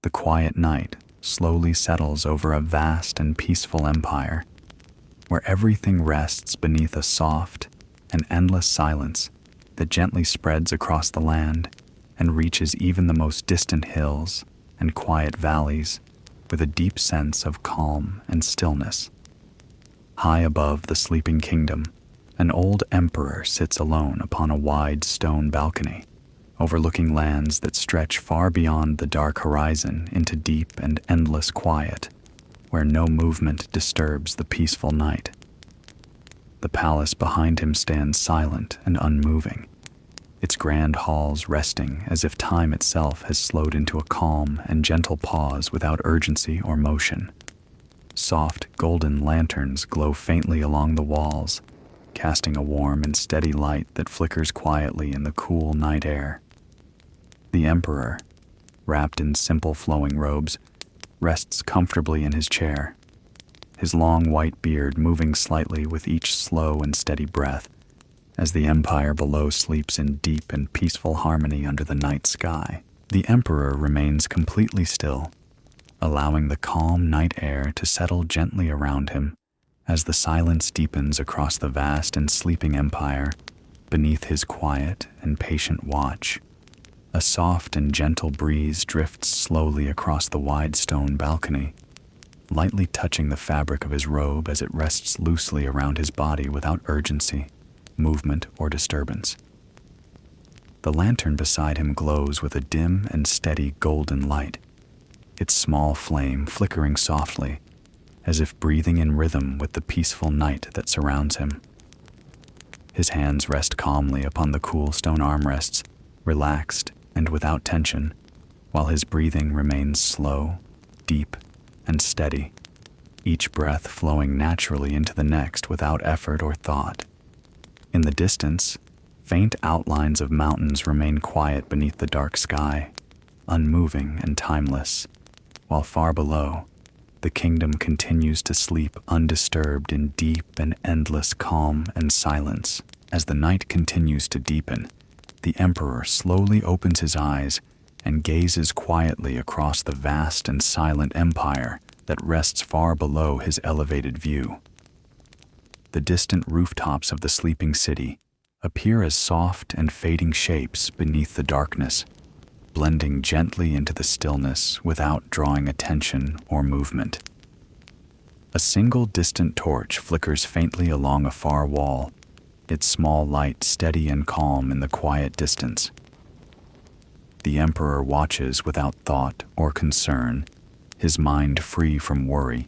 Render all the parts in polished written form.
The quiet night slowly settles over a vast and peaceful empire, where everything rests beneath a soft and endless silence that gently spreads across the land and reaches even the most distant hills and quiet valleys with a deep sense of calm and stillness. High above the sleeping kingdom, an old emperor sits alone upon a wide stone balcony, overlooking lands that stretch far beyond the dark horizon into deep and endless quiet, where no movement disturbs the peaceful night. The palace behind him stands silent and unmoving, its grand halls resting as if time itself has slowed into a calm and gentle pause without urgency or motion. Soft golden lanterns glow faintly along the walls, casting a warm and steady light that flickers quietly in the cool night air. The emperor, wrapped in simple flowing robes, rests comfortably in his chair, his long white beard moving slightly with each slow and steady breath, as the empire below sleeps in deep and peaceful harmony under the night sky. The emperor remains completely still, allowing the calm night air to settle gently around him as the silence deepens across the vast and sleeping empire beneath his quiet and patient watch. A soft and gentle breeze drifts slowly across the wide stone balcony, lightly touching the fabric of his robe as it rests loosely around his body without urgency, movement, or disturbance. The lantern beside him glows with a dim and steady golden light, its small flame flickering softly, as if breathing in rhythm with the peaceful night that surrounds him. His hands rest calmly upon the cool stone armrests, relaxed and without tension, while his breathing remains slow, deep, and steady, each breath flowing naturally into the next without effort or thought. In the distance, faint outlines of mountains remain quiet beneath the dark sky, unmoving and timeless, while far below, the kingdom continues to sleep undisturbed in deep and endless calm and silence. As the night continues to deepen, the emperor slowly opens his eyes and gazes quietly across the vast and silent empire that rests far below his elevated view. The distant rooftops of the sleeping city appear as soft and fading shapes beneath the darkness, blending gently into the stillness without drawing attention or movement. A single distant torch flickers faintly along a far wall, its small light steady and calm in the quiet distance. The emperor watches without thought or concern, his mind free from worry,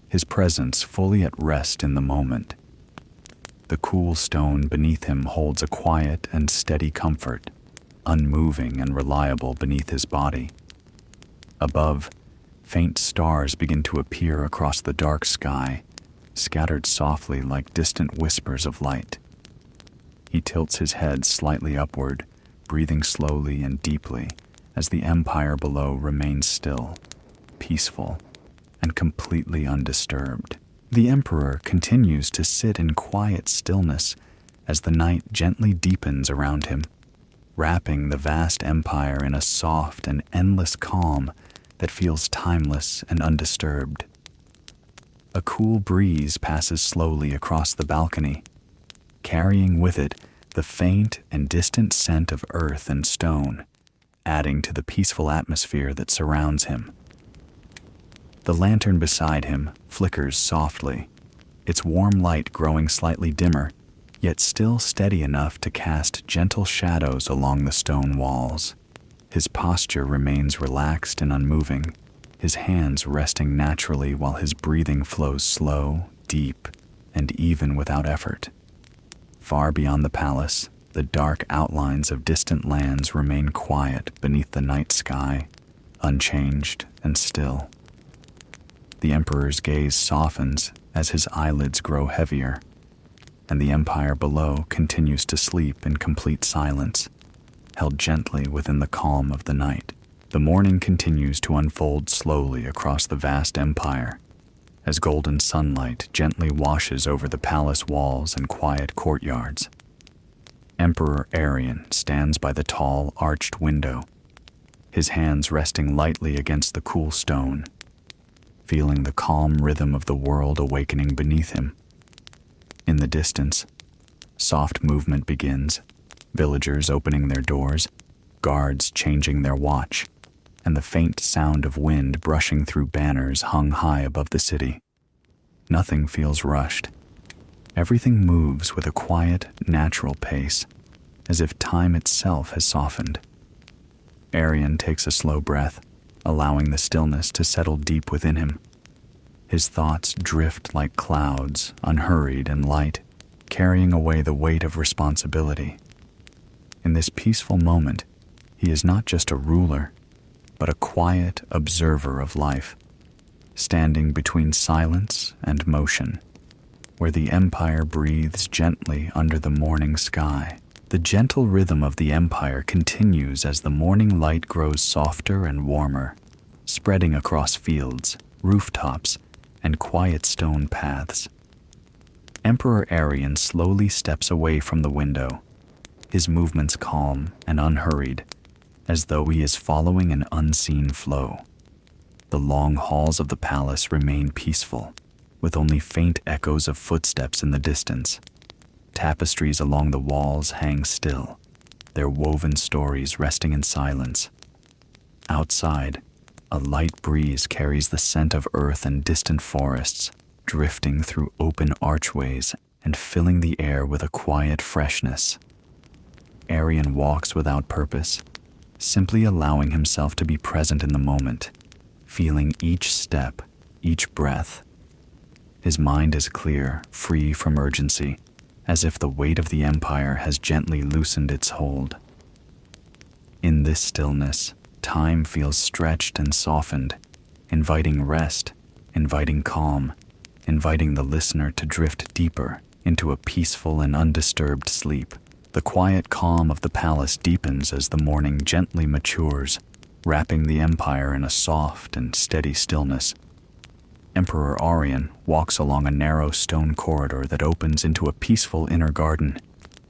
his presence fully at rest in the moment. The cool stone beneath him holds a quiet and steady comfort, unmoving and reliable beneath his body. Above, faint stars begin to appear across the dark sky, scattered softly like distant whispers of light. He tilts his head slightly upward, breathing slowly and deeply as the empire below remains still, peaceful, and completely undisturbed. The emperor continues to sit in quiet stillness as the night gently deepens around him, wrapping the vast empire in a soft and endless calm that feels timeless and undisturbed. A cool breeze passes slowly across the balcony, carrying with it the faint and distant scent of earth and stone, adding to the peaceful atmosphere that surrounds him. The lantern beside him flickers softly, its warm light growing slightly dimmer, yet still steady enough to cast gentle shadows along the stone walls. His posture remains relaxed and unmoving, his hands resting naturally while his breathing flows slow, deep, and even without effort. Far beyond the palace, the dark outlines of distant lands remain quiet beneath the night sky, unchanged and still. The emperor's gaze softens as his eyelids grow heavier, and the empire below continues to sleep in complete silence, held gently within the calm of the night. The morning continues to unfold slowly across the vast empire, as golden sunlight gently washes over the palace walls and quiet courtyards. Emperor Arian stands by the tall, arched window, his hands resting lightly against the cool stone, feeling the calm rhythm of the world awakening beneath him. In the distance, soft movement begins, villagers opening their doors, guards changing their watch, and the faint sound of wind brushing through banners hung high above the city. Nothing feels rushed. Everything moves with a quiet, natural pace, as if time itself has softened. Arian takes a slow breath, allowing the stillness to settle deep within him. His thoughts drift like clouds, unhurried and light, carrying away the weight of responsibility. In this peaceful moment, he is not just a ruler, but a quiet observer of life, standing between silence and motion, where the empire breathes gently under the morning sky. The gentle rhythm of the empire continues as the morning light grows softer and warmer, spreading across fields, rooftops, and quiet stone paths. Emperor Arian slowly steps away from the window, his movements calm and unhurried, as though he is following an unseen flow. The long halls of the palace remain peaceful, with only faint echoes of footsteps in the distance. Tapestries along the walls hang still, their woven stories resting in silence. Outside, a light breeze carries the scent of earth and distant forests, drifting through open archways and filling the air with a quiet freshness. Arian walks without purpose, simply allowing himself to be present in the moment, feeling each step, each breath. His mind is clear, free from urgency, as if the weight of the empire has gently loosened its hold. In this stillness, time feels stretched and softened, inviting rest, inviting calm, inviting the listener to drift deeper into a peaceful and undisturbed sleep. The quiet calm of the palace deepens as the morning gently matures, wrapping the empire in a soft and steady stillness. Emperor Arian walks along a narrow stone corridor that opens into a peaceful inner garden,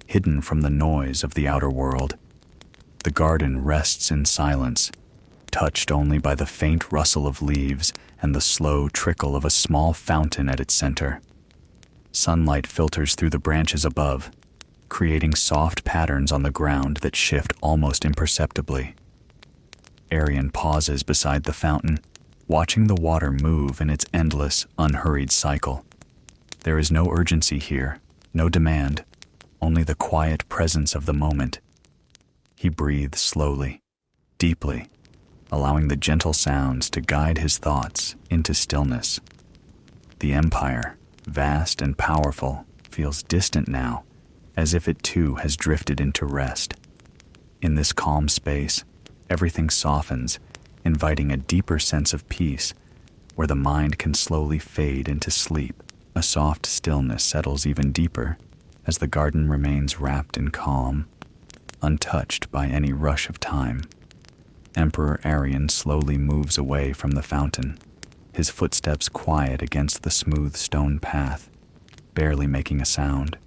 hidden from the noise of the outer world. The garden rests in silence, touched only by the faint rustle of leaves and the slow trickle of a small fountain at its center. Sunlight filters through the branches above, creating soft patterns on the ground that shift almost imperceptibly. Arian pauses beside the fountain, watching the water move in its endless, unhurried cycle. There is no urgency here, no demand, only the quiet presence of the moment. He breathes slowly, deeply, allowing the gentle sounds to guide his thoughts into stillness. The empire, vast and powerful, feels distant now, as if it too has drifted into rest. In this calm space, everything softens, inviting a deeper sense of peace, where the mind can slowly fade into sleep. A soft stillness settles even deeper as the garden remains wrapped in calm, untouched by any rush of time. Emperor Arian slowly moves away from the fountain, his footsteps quiet against the smooth stone path, barely making a sound.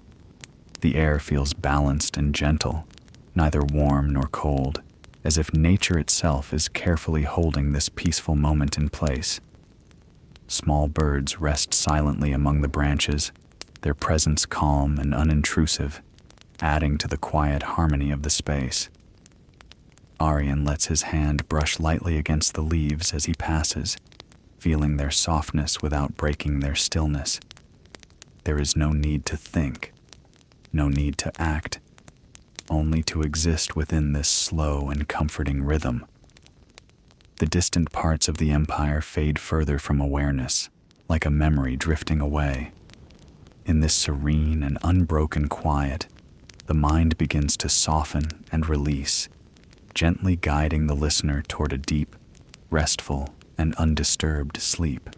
The air feels balanced and gentle, neither warm nor cold, as if nature itself is carefully holding this peaceful moment in place. Small birds rest silently among the branches, their presence calm and unintrusive, adding to the quiet harmony of the space. Arian lets his hand brush lightly against the leaves as he passes, feeling their softness without breaking their stillness. There is no need to think, no need to act, only to exist within this slow and comforting rhythm. The distant parts of the empire fade further from awareness, like a memory drifting away. In this serene and unbroken quiet, the mind begins to soften and release, gently guiding the listener toward a deep, restful, and undisturbed sleep.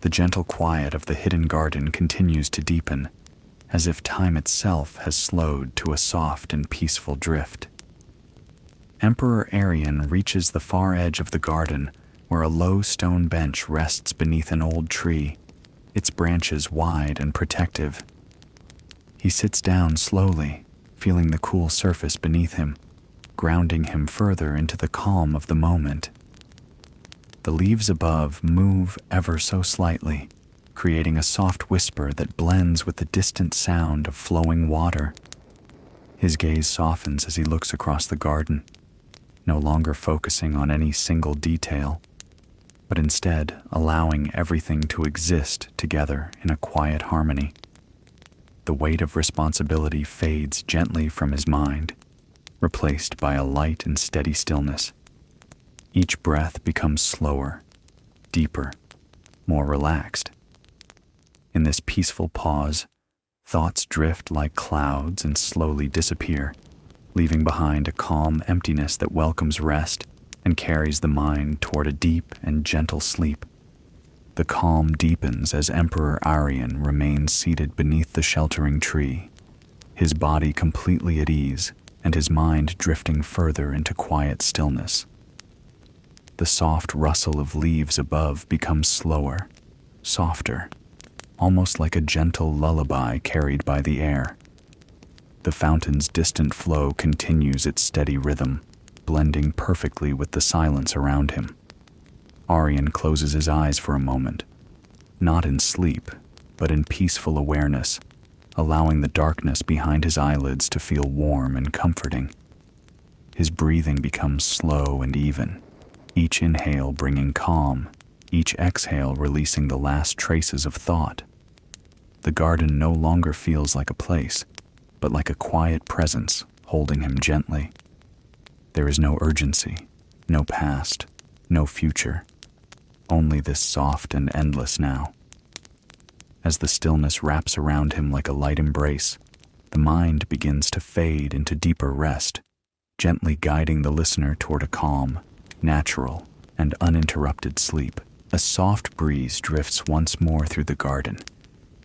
The gentle quiet of the hidden garden continues to deepen, as if time itself has slowed to a soft and peaceful drift. Emperor Arian reaches the far edge of the garden, where a low stone bench rests beneath an old tree, its branches wide and protective. He sits down slowly, feeling the cool surface beneath him, grounding him further into the calm of the moment. The leaves above move ever so slightly, creating a soft whisper that blends with the distant sound of flowing water. His gaze softens as he looks across the garden, no longer focusing on any single detail, but instead allowing everything to exist together in a quiet harmony. The weight of responsibility fades gently from his mind, replaced by a light and steady stillness. Each breath becomes slower, deeper, more relaxed. In this peaceful pause, thoughts drift like clouds and slowly disappear, leaving behind a calm emptiness that welcomes rest and carries the mind toward a deep and gentle sleep. The calm deepens as Emperor Arian remains seated beneath the sheltering tree, his body completely at ease and his mind drifting further into quiet stillness. The soft rustle of leaves above becomes slower, softer, almost like a gentle lullaby carried by the air. The fountain's distant flow continues its steady rhythm, blending perfectly with the silence around him. Arian closes his eyes for a moment, not in sleep, but in peaceful awareness, allowing the darkness behind his eyelids to feel warm and comforting. His breathing becomes slow and even, each inhale bringing calm, each exhale releasing the last traces of thought. The garden no longer feels like a place, but like a quiet presence holding him gently. There is no urgency, no past, no future, only this soft and endless now. As the stillness wraps around him like a light embrace, the mind begins to fade into deeper rest, gently guiding the listener toward a calm, natural, and uninterrupted sleep. A soft breeze drifts once more through the garden,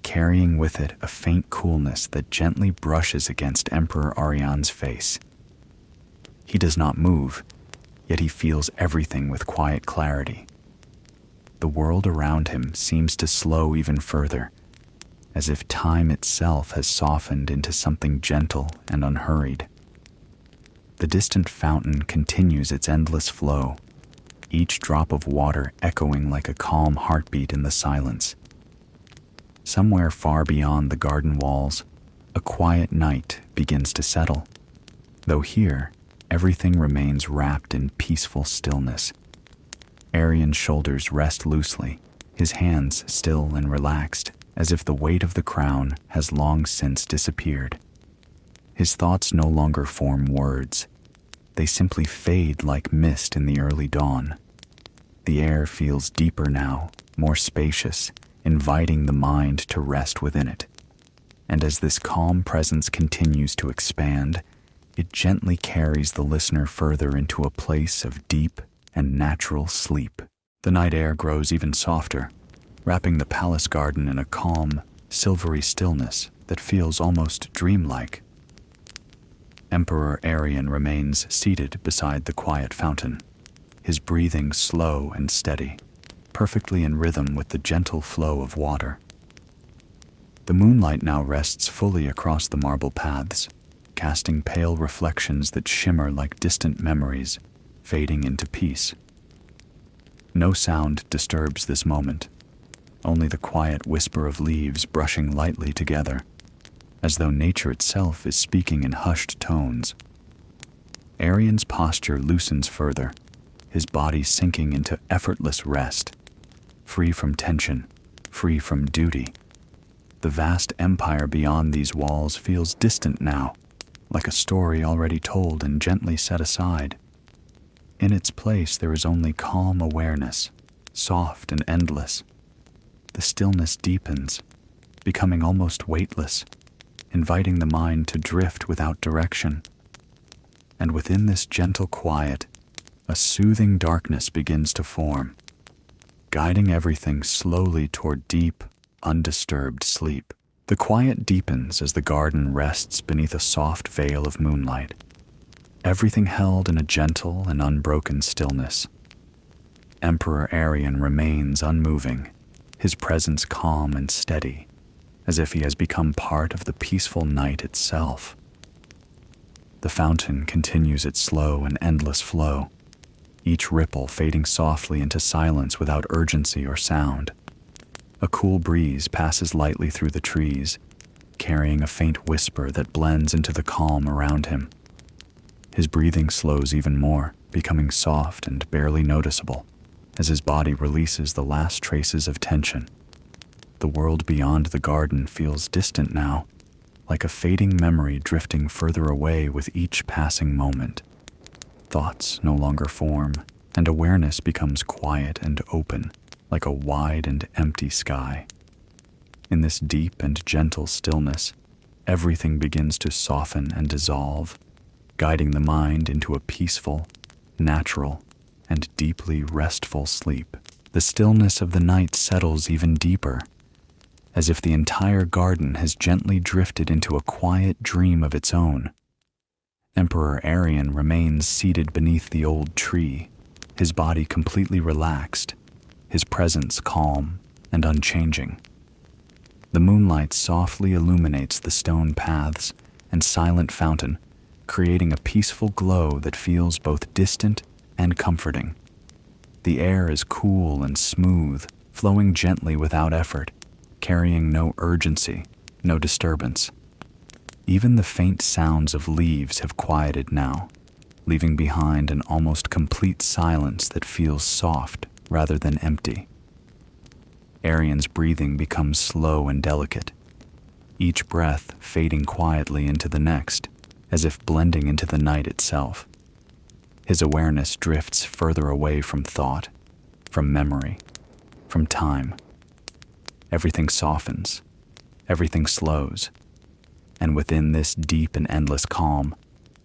carrying with it a faint coolness that gently brushes against Emperor Arian's face. He does not move, yet he feels everything with quiet clarity. The world around him seems to slow even further, as if time itself has softened into something gentle and unhurried. The distant fountain continues its endless flow, each drop of water echoing like a calm heartbeat in the silence. Somewhere far beyond the garden walls, a quiet night begins to settle, though here, everything remains wrapped in peaceful stillness. Arian's shoulders rest loosely, his hands still and relaxed, as if the weight of the crown has long since disappeared. His thoughts no longer form words. They simply fade like mist in the early dawn. The air feels deeper now, more spacious, inviting the mind to rest within it. And as this calm presence continues to expand, it gently carries the listener further into a place of deep and natural sleep. The night air grows even softer, wrapping the palace garden in a calm, silvery stillness that feels almost dreamlike. Emperor Arian remains seated beside the quiet fountain, his breathing slow and steady, perfectly in rhythm with the gentle flow of water. The moonlight now rests fully across the marble paths, casting pale reflections that shimmer like distant memories, fading into peace. No sound disturbs this moment, only the quiet whisper of leaves brushing lightly together, as though nature itself is speaking in hushed tones. Arian's posture loosens further, his body sinking into effortless rest, free from tension, free from duty. The vast empire beyond these walls feels distant now, like a story already told and gently set aside. In its place there is only calm awareness, soft and endless. The stillness deepens, becoming almost weightless, inviting the mind to drift without direction. And within this gentle quiet, a soothing darkness begins to form, guiding everything slowly toward deep, undisturbed sleep. The quiet deepens as the garden rests beneath a soft veil of moonlight, everything held in a gentle and unbroken stillness. Emperor Arian remains unmoving, his presence calm and steady, as if he has become part of the peaceful night itself. The fountain continues its slow and endless flow, each ripple fading softly into silence without urgency or sound. A cool breeze passes lightly through the trees, carrying a faint whisper that blends into the calm around him. His breathing slows even more, becoming soft and barely noticeable, as his body releases the last traces of tension. The world beyond the garden feels distant now, like a fading memory drifting further away with each passing moment. Thoughts no longer form, and awareness becomes quiet and open, like a wide and empty sky. In this deep and gentle stillness, everything begins to soften and dissolve, guiding the mind into a peaceful, natural, and deeply restful sleep. The stillness of the night settles even deeper, as if the entire garden has gently drifted into a quiet dream of its own. Emperor Arian remains seated beneath the old tree, his body completely relaxed, his presence calm and unchanging. The moonlight softly illuminates the stone paths and silent fountain, creating a peaceful glow that feels both distant and comforting. The air is cool and smooth, flowing gently without effort, carrying no urgency, no disturbance. Even the faint sounds of leaves have quieted now, leaving behind an almost complete silence that feels soft rather than empty. Arian's breathing becomes slow and delicate, each breath fading quietly into the next, as if blending into the night itself. His awareness drifts further away from thought, from memory, from time. Everything softens, everything slows, and within this deep and endless calm,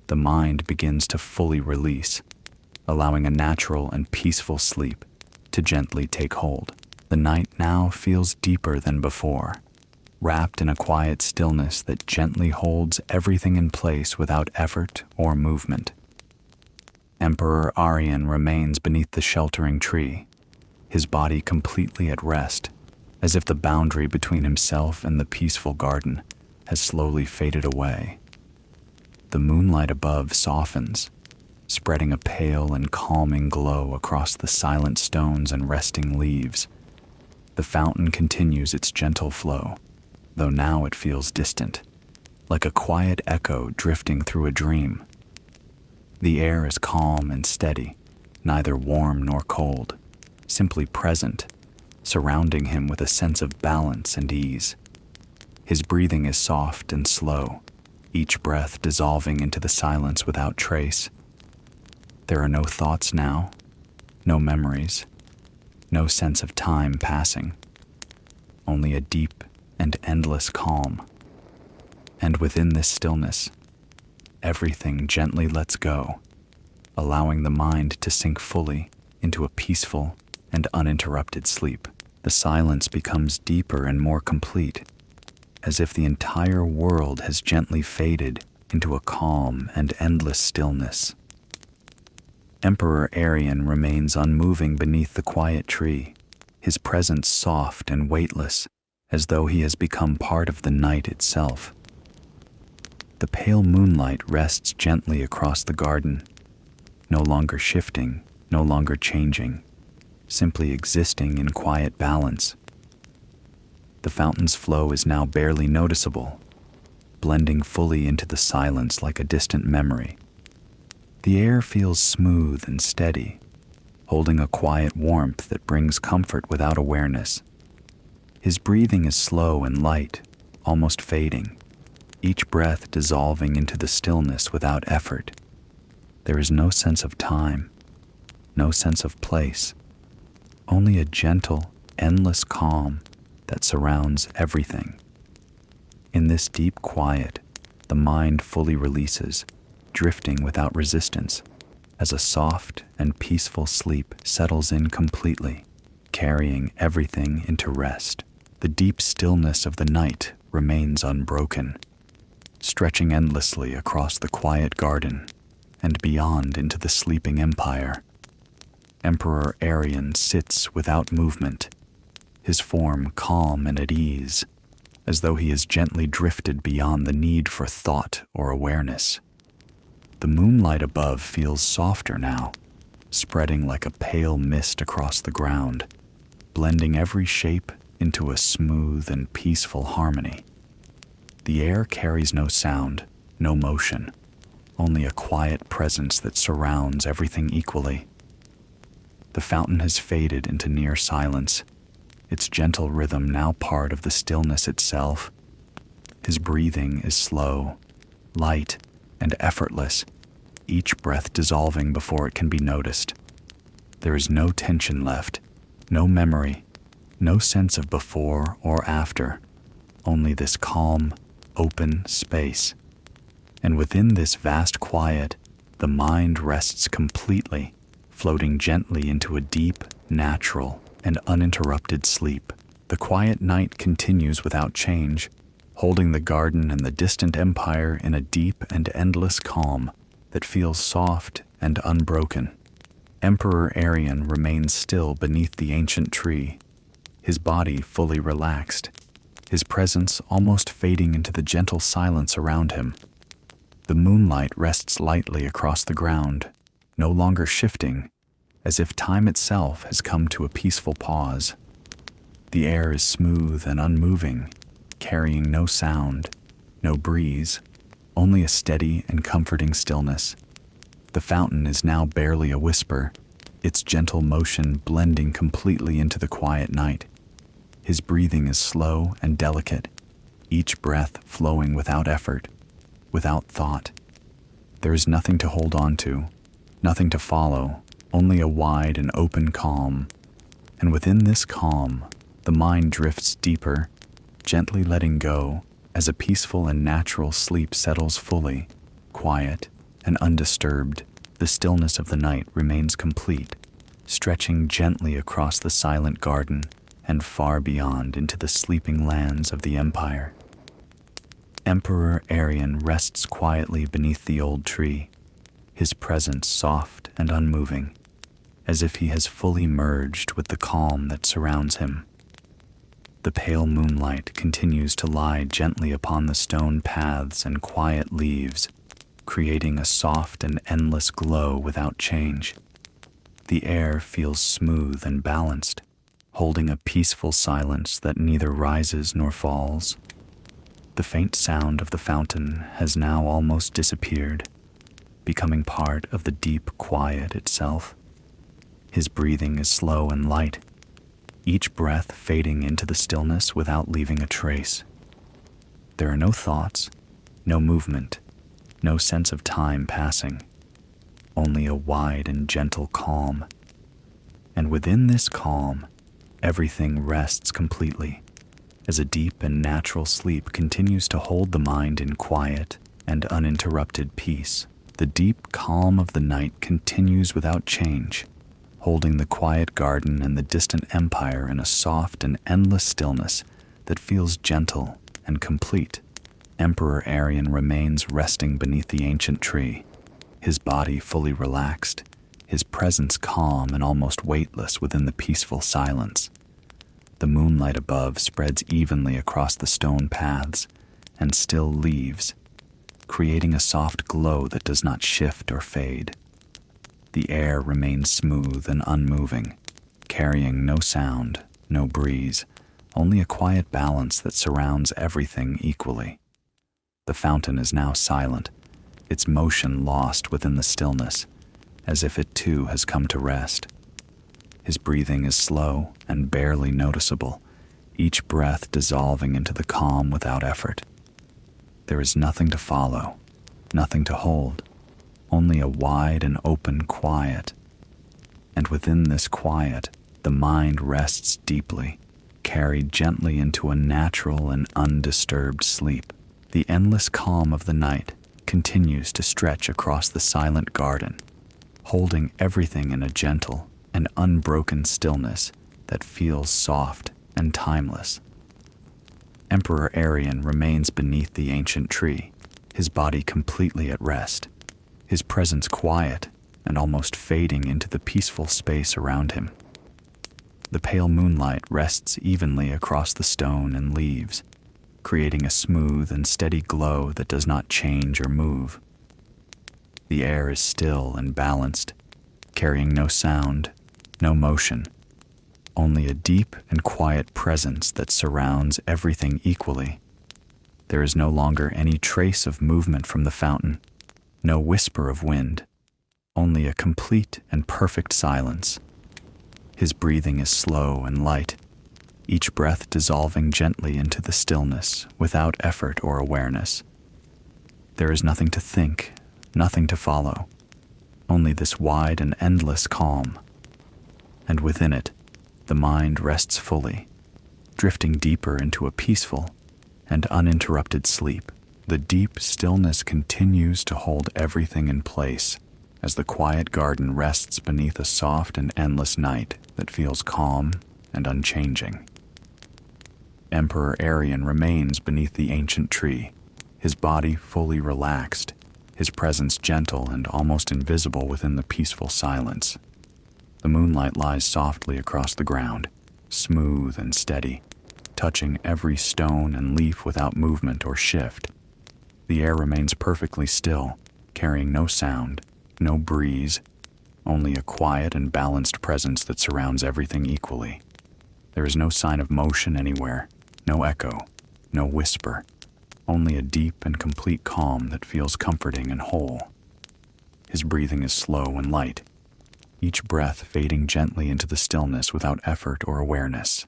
the mind begins to fully release, allowing a natural and peaceful sleep to gently take hold. The night now feels deeper than before, wrapped in a quiet stillness that gently holds everything in place without effort or movement. Emperor Arian remains beneath the sheltering tree, his body completely at rest, as if the boundary between himself and the peaceful garden has slowly faded away. The moonlight above softens, spreading a pale and calming glow across the silent stones and resting leaves. The fountain continues its gentle flow, though now it feels distant, like a quiet echo drifting through a dream. The air is calm and steady, neither warm nor cold, simply present, surrounding him with a sense of balance and ease. His breathing is soft and slow, each breath dissolving into the silence without trace. There are no thoughts now, no memories, no sense of time passing, only a deep and endless calm. And within this stillness, everything gently lets go, allowing the mind to sink fully into a peaceful and uninterrupted sleep. The silence becomes deeper and more complete, as if the entire world has gently faded into a calm and endless stillness. Emperor Arian remains unmoving beneath the quiet tree, his presence soft and weightless, as though he has become part of the night itself. The pale moonlight rests gently across the garden, no longer shifting, no longer changing, simply existing in quiet balance. The fountain's flow is now barely noticeable, blending fully into the silence like a distant memory. The air feels smooth and steady, holding a quiet warmth that brings comfort without awareness. His breathing is slow and light, almost fading, each breath dissolving into the stillness without effort. There is no sense of time, no sense of place, only a gentle, endless calm that surrounds everything. In this deep quiet, the mind fully releases, drifting without resistance, as a soft and peaceful sleep settles in completely, carrying everything into rest. The deep stillness of the night remains unbroken, stretching endlessly across the quiet garden and beyond into the sleeping empire. Emperor Arian sits without movement, his form calm and at ease, as though he has gently drifted beyond the need for thought or awareness. The moonlight above feels softer now, spreading like a pale mist across the ground, blending every shape into a smooth and peaceful harmony. The air carries no sound, no motion, only a quiet presence that surrounds everything equally. The fountain has faded into near silence, its gentle rhythm now part of the stillness itself. His breathing is slow, light, and effortless, each breath dissolving before it can be noticed. There is no tension left, no memory, no sense of before or after, only this calm, open space. And within this vast quiet, the mind rests completely, floating gently into a deep, natural, and uninterrupted sleep. The quiet night continues without change, holding the garden and the distant empire in a deep and endless calm that feels soft and unbroken. Emperor Arian remains still beneath the ancient tree, his body fully relaxed, his presence almost fading into the gentle silence around him. The moonlight rests lightly across the ground, no longer shifting, as if time itself has come to a peaceful pause. The air is smooth and unmoving, carrying no sound, no breeze, only a steady and comforting stillness. The fountain is now barely a whisper, its gentle motion blending completely into the quiet night. His breathing is slow and delicate, each breath flowing without effort, without thought. There is nothing to hold on to, nothing to follow, only a wide and open calm. And within this calm, the mind drifts deeper, gently letting go as a peaceful and natural sleep settles fully, quiet and undisturbed. The stillness of the night remains complete, stretching gently across the silent garden and far beyond into the sleeping lands of the empire. Emperor Arian rests quietly beneath the old tree, his presence soft and unmoving, as if he has fully merged with the calm that surrounds him. The pale moonlight continues to lie gently upon the stone paths and quiet leaves, creating a soft and endless glow without change. The air feels smooth and balanced, holding a peaceful silence that neither rises nor falls. The faint sound of the fountain has now almost disappeared, becoming part of the deep quiet itself. His breathing is slow and light, each breath fading into the stillness without leaving a trace. There are no thoughts, no movement, no sense of time passing, only a wide and gentle calm. And within this calm, everything rests completely, as a deep and natural sleep continues to hold the mind in quiet and uninterrupted peace. The deep calm of the night continues without change, holding the quiet garden and the distant empire in a soft and endless stillness that feels gentle and complete. Emperor Arian remains resting beneath the ancient tree, his body fully relaxed, his presence calm and almost weightless within the peaceful silence. The moonlight above spreads evenly across the stone paths and still leaves, creating a soft glow that does not shift or fade. The air remains smooth and unmoving, carrying no sound, no breeze, only a quiet balance that surrounds everything equally. The fountain is now silent, its motion lost within the stillness, as if it too has come to rest. His breathing is slow and barely noticeable, each breath dissolving into the calm without effort. There is nothing to follow, nothing to hold, only a wide and open quiet. And within this quiet, the mind rests deeply, carried gently into a natural and undisturbed sleep. The endless calm of the night continues to stretch across the silent garden, holding everything in a gentle and unbroken stillness that feels soft and timeless. Emperor Arian remains beneath the ancient tree, his body completely at rest, his presence quiet and almost fading into the peaceful space around him. The pale moonlight rests evenly across the stone and leaves, creating a smooth and steady glow that does not change or move. The air is still and balanced, carrying no sound, no motion, only a deep and quiet presence that surrounds everything equally. There is no longer any trace of movement from the fountain, no whisper of wind, only a complete and perfect silence. His breathing is slow and light, each breath dissolving gently into the stillness without effort or awareness. There is nothing to think, nothing to follow, only this wide and endless calm. And within it, the mind rests fully, drifting deeper into a peaceful and uninterrupted sleep. The deep stillness continues to hold everything in place as the quiet garden rests beneath a soft and endless night that feels calm and unchanging. Emperor Arian remains beneath the ancient tree, his body fully relaxed, his presence gentle and almost invisible within the peaceful silence. The moonlight lies softly across the ground, smooth and steady, touching every stone and leaf without movement or shift. The air remains perfectly still, carrying no sound, no breeze, only a quiet and balanced presence that surrounds everything equally. There is no sign of motion anywhere, no echo, no whisper, only a deep and complete calm that feels comforting and whole. His breathing is slow and light, each breath fading gently into the stillness without effort or awareness.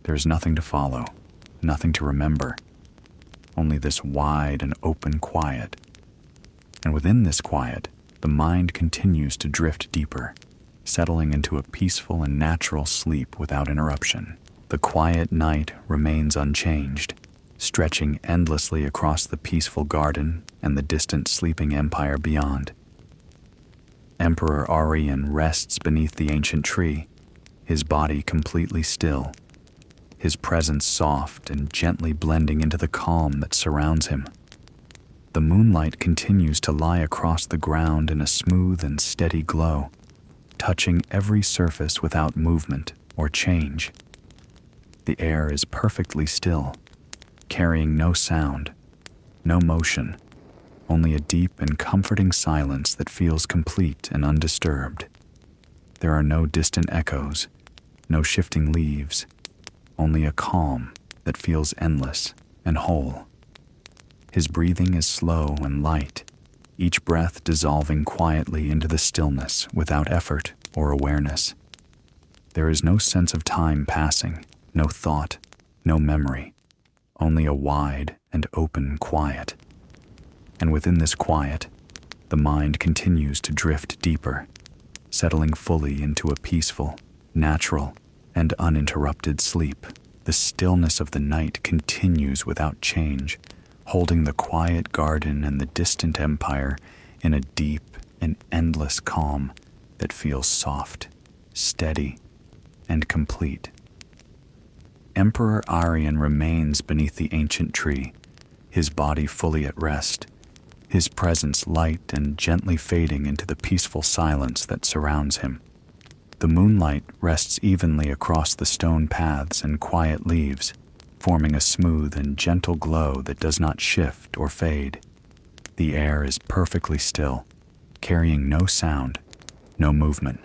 There is nothing to follow, nothing to remember, only this wide and open quiet. And within this quiet, the mind continues to drift deeper, settling into a peaceful and natural sleep without interruption. The quiet night remains unchanged, stretching endlessly across the peaceful garden and the distant sleeping empire beyond. Emperor Arian rests beneath the ancient tree, his body completely still, his presence soft and gently blending into the calm that surrounds him. The moonlight continues to lie across the ground in a smooth and steady glow, touching every surface without movement or change. The air is perfectly still, carrying no sound, no motion, only a deep and comforting silence that feels complete and undisturbed. There are no distant echoes, no shifting leaves, only a calm that feels endless and whole. His breathing is slow and light, each breath dissolving quietly into the stillness without effort or awareness. There is no sense of time passing, no thought, no memory, only a wide and open quiet. And within this quiet, the mind continues to drift deeper, settling fully into a peaceful, natural, and uninterrupted sleep. The stillness of the night continues without change, holding the quiet garden and the distant empire in a deep and endless calm that feels soft, steady, and complete. Emperor Arian remains beneath the ancient tree, his body fully at rest, his presence light and gently fading into the peaceful silence that surrounds him. The moonlight rests evenly across the stone paths and quiet leaves, forming a smooth and gentle glow that does not shift or fade. The air is perfectly still, carrying no sound, no movement,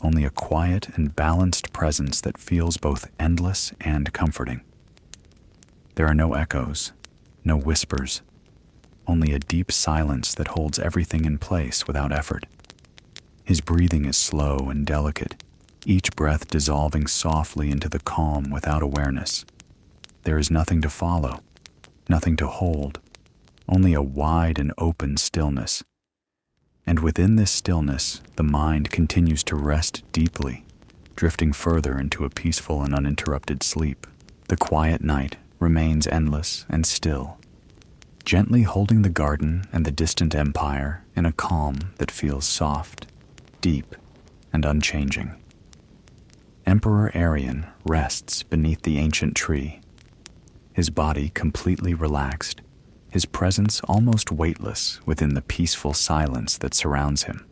only a quiet and balanced presence that feels both endless and comforting. There are no echoes, no whispers, only a deep silence that holds everything in place without effort. His breathing is slow and delicate, each breath dissolving softly into the calm without awareness. There is nothing to follow, nothing to hold, only a wide and open stillness. And within this stillness, the mind continues to rest deeply, drifting further into a peaceful and uninterrupted sleep. The quiet night remains endless and still, gently holding the garden and the distant empire in a calm that feels soft, deep, and unchanging. Emperor Arian rests beneath the ancient tree, his body completely relaxed, his presence almost weightless within the peaceful silence that surrounds him.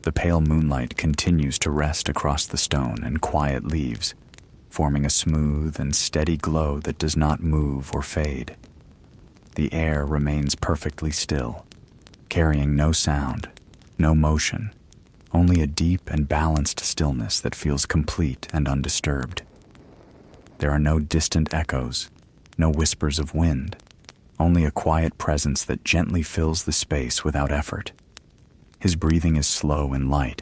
The pale moonlight continues to rest across the stone and quiet leaves, forming a smooth and steady glow that does not move or fade. The air remains perfectly still, carrying no sound, no motion, only a deep and balanced stillness that feels complete and undisturbed. There are no distant echoes, no whispers of wind, only a quiet presence that gently fills the space without effort. His breathing is slow and light,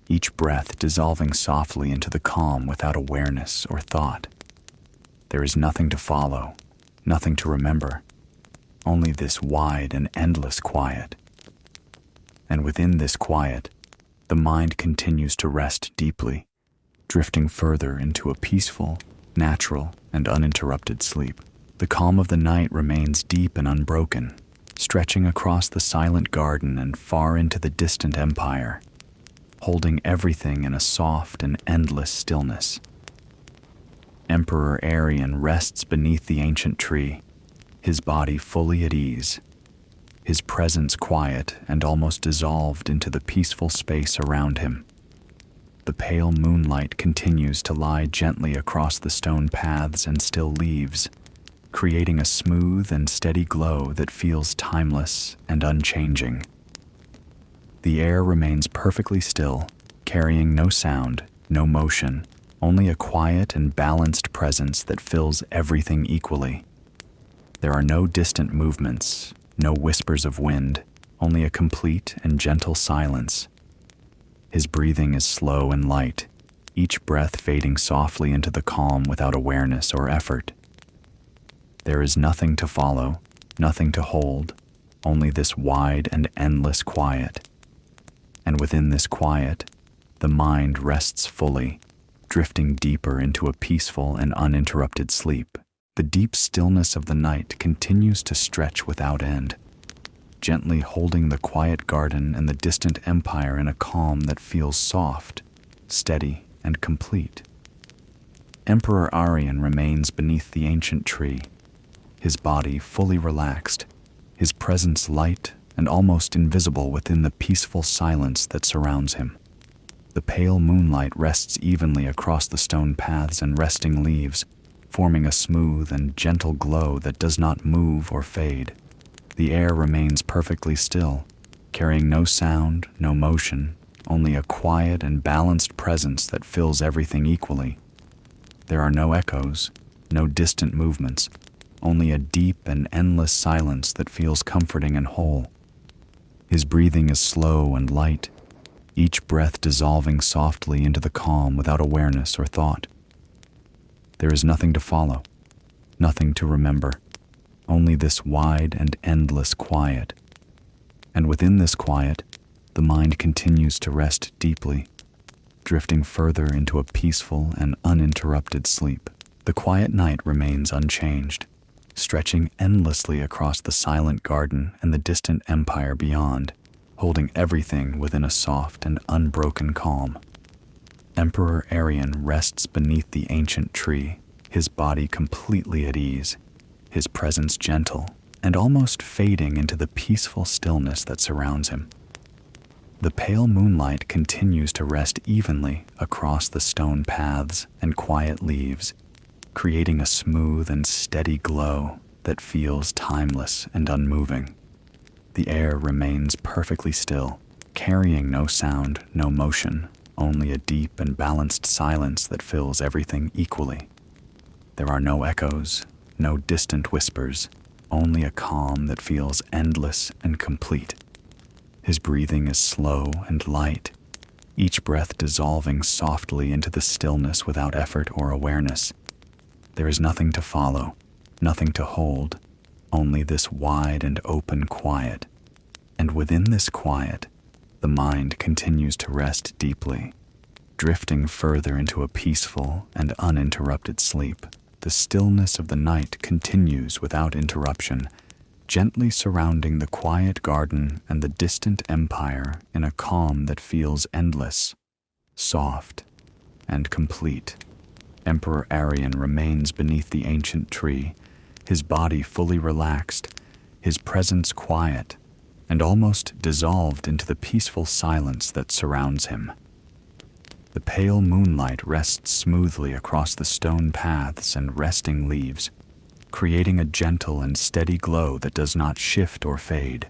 each breath dissolving softly into the calm without awareness or thought. There is nothing to follow, nothing to remember, only this wide and endless quiet. And within this quiet, the mind continues to rest deeply, drifting further into a peaceful, natural, and uninterrupted sleep. The calm of the night remains deep and unbroken, stretching across the silent garden and far into the distant empire, holding everything in a soft and endless stillness. Emperor Arian rests beneath the ancient tree, his body fully at ease, his presence quiet and almost dissolved into the peaceful space around him. The pale moonlight continues to lie gently across the stone paths and still leaves, creating a smooth and steady glow that feels timeless and unchanging. The air remains perfectly still, carrying no sound, no motion, only a quiet and balanced presence that fills everything equally. There are no distant movements, no whispers of wind, only a complete and gentle silence. His breathing is slow and light, each breath fading softly into the calm without awareness or effort. There is nothing to follow, nothing to hold, only this wide and endless quiet. And within this quiet, the mind rests fully, drifting deeper into a peaceful and uninterrupted sleep. The deep stillness of the night continues to stretch without end, gently holding the quiet garden and the distant empire in a calm that feels soft, steady, and complete. Emperor Arian remains beneath the ancient tree, his body fully relaxed, his presence light and almost invisible within the peaceful silence that surrounds him. The pale moonlight rests evenly across the stone paths and resting leaves, forming a smooth and gentle glow that does not move or fade. The air remains perfectly still, carrying no sound, no motion, only a quiet and balanced presence that fills everything equally. There are no echoes, no distant movements, only a deep and endless silence that feels comforting and whole. His breathing is slow and light, each breath dissolving softly into the calm without awareness or thought. There is nothing to follow, nothing to remember, only this wide and endless quiet. And within this quiet, the mind continues to rest deeply, drifting further into a peaceful and uninterrupted sleep. The quiet night remains unchanged, stretching endlessly across the silent garden and the distant empire beyond, holding everything within a soft and unbroken calm. Emperor Arian rests beneath the ancient tree, his body completely at ease, his presence gentle and almost fading into the peaceful stillness that surrounds him. The pale moonlight continues to rest evenly across the stone paths and quiet leaves, creating a smooth and steady glow that feels timeless and unmoving. The air remains perfectly still, carrying no sound, no motion, only a deep and balanced silence that fills everything equally. There are no echoes, no distant whispers, only a calm that feels endless and complete. His breathing is slow and light, each breath dissolving softly into the stillness without effort or awareness. There is nothing to follow, nothing to hold, only this wide and open quiet. And within this quiet, the mind continues to rest deeply, drifting further into a peaceful and uninterrupted sleep. The stillness of the night continues without interruption, gently surrounding the quiet garden and the distant empire in a calm that feels endless, soft, and complete. Emperor Arian remains beneath the ancient tree, his body fully relaxed, his presence quiet, and almost dissolved into the peaceful silence that surrounds him. The pale moonlight rests smoothly across the stone paths and resting leaves, creating a gentle and steady glow that does not shift or fade.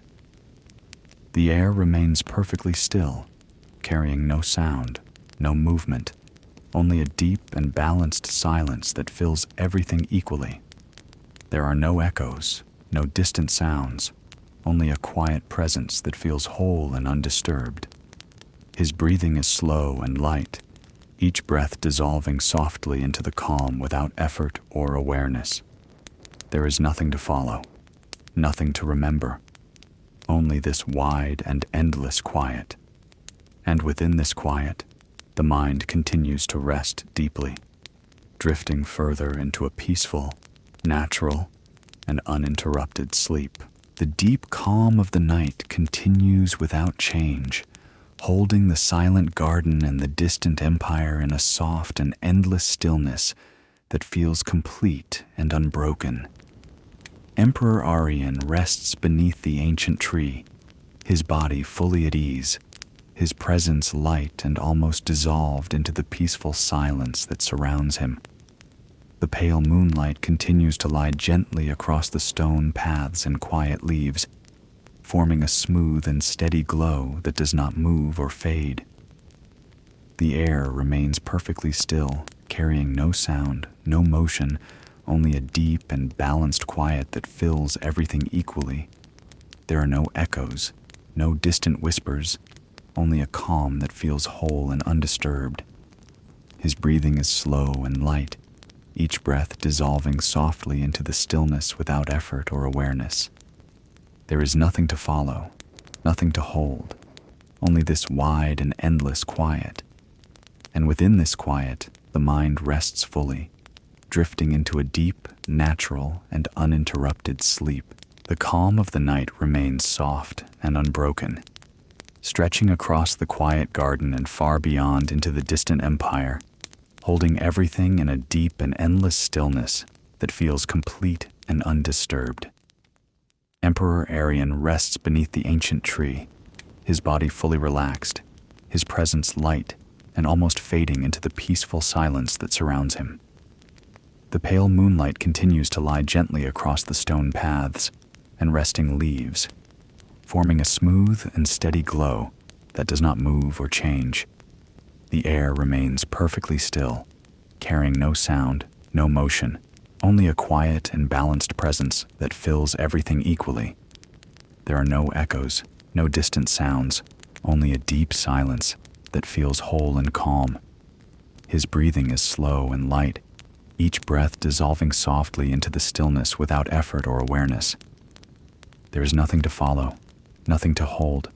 The air remains perfectly still, carrying no sound, no movement, only a deep and balanced silence that fills everything equally. There are no echoes, no distant sounds, only a quiet presence that feels whole and undisturbed. His breathing is slow and light, each breath dissolving softly into the calm without effort or awareness. There is nothing to follow, nothing to remember, only this wide and endless quiet. And within this quiet, the mind continues to rest deeply, drifting further into a peaceful, natural, and uninterrupted sleep. The deep calm of the night continues without change, holding the silent garden and the distant empire in a soft and endless stillness that feels complete and unbroken. Emperor Arian rests beneath the ancient tree, his body fully at ease, his presence light and almost dissolved into the peaceful silence that surrounds him. The pale moonlight continues to lie gently across the stone paths and quiet leaves, forming a smooth and steady glow that does not move or fade. The air remains perfectly still, carrying no sound, no motion, only a deep and balanced quiet that fills everything equally. There are no echoes, no distant whispers, only a calm that feels whole and undisturbed. His breathing is slow and light, each breath dissolving softly into the stillness without effort or awareness. There is nothing to follow, nothing to hold, only this wide and endless quiet. And within this quiet, the mind rests fully, drifting into a deep, natural, and uninterrupted sleep. The calm of the night remains soft and unbroken, stretching across the quiet garden and far beyond into the distant empire, holding everything in a deep and endless stillness that feels complete and undisturbed. Emperor Arian rests beneath the ancient tree, his body fully relaxed, his presence light and almost fading into the peaceful silence that surrounds him. The pale moonlight continues to lie gently across the stone paths and resting leaves, forming a smooth and steady glow that does not move or change. The air remains perfectly still, carrying no sound, no motion, only a quiet and balanced presence that fills everything equally. There are no echoes, no distant sounds, only a deep silence that feels whole and calm. His breathing is slow and light, each breath dissolving softly into the stillness without effort or awareness. There is nothing to follow, nothing to hold,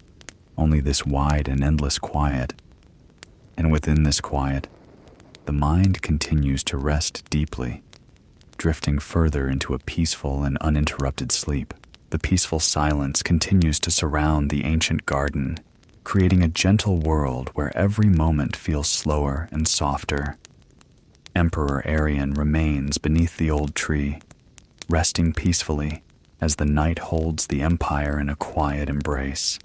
only this wide and endless quiet. And within this quiet, the mind continues to rest deeply, drifting further into a peaceful and uninterrupted sleep. The peaceful silence continues to surround the ancient garden, creating a gentle world where every moment feels slower and softer. Emperor Arian remains beneath the old tree, resting peacefully as the night holds the empire in a quiet embrace.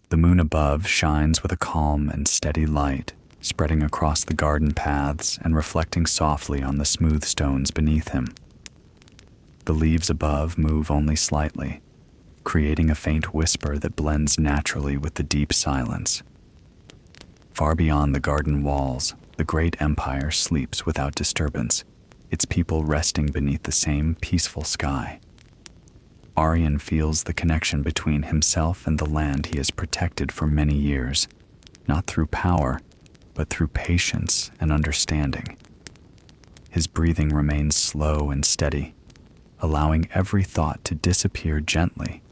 The moon above shines with a calm and steady light, spreading across the garden paths and reflecting softly on the smooth stones beneath him. The leaves above move only slightly, creating a faint whisper that blends naturally with the deep silence. Far beyond the garden walls, the great empire sleeps without disturbance, its people resting beneath the same peaceful sky. Arian feels the connection between himself and the land he has protected for many years, not through power, but through patience and understanding. His breathing remains slow and steady, allowing every thought to disappear gently.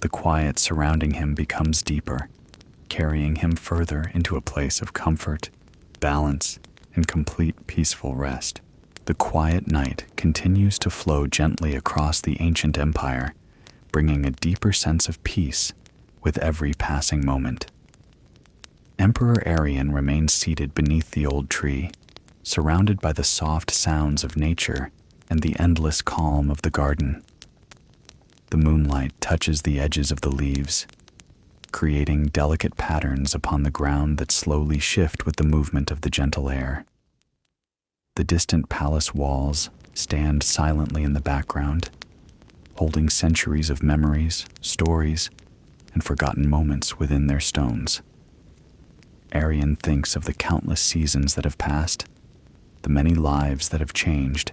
The quiet surrounding him becomes deeper, carrying him further into a place of comfort, balance, and complete peaceful rest. The quiet night continues to flow gently across the ancient empire, bringing a deeper sense of peace with every passing moment. Emperor Arian remains seated beneath the old tree, surrounded by the soft sounds of nature and the endless calm of the garden. The moonlight touches the edges of the leaves, creating delicate patterns upon the ground that slowly shift with the movement of the gentle air. The distant palace walls stand silently in the background, holding centuries of memories, stories, and forgotten moments within their stones. Arian thinks of the countless seasons that have passed, the many lives that have changed,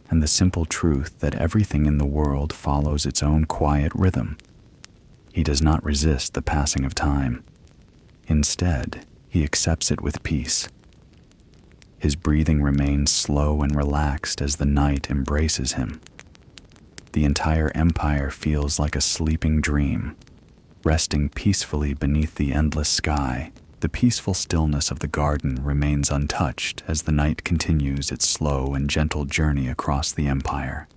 and the simple truth that everything in the world follows its own quiet rhythm. He does not resist the passing of time. Instead, he accepts it with peace. His breathing remains slow and relaxed as the night embraces him. The entire empire feels like a sleeping dream, resting peacefully beneath the endless sky. The peaceful stillness of the garden remains untouched as the night continues its slow and gentle journey across the empire.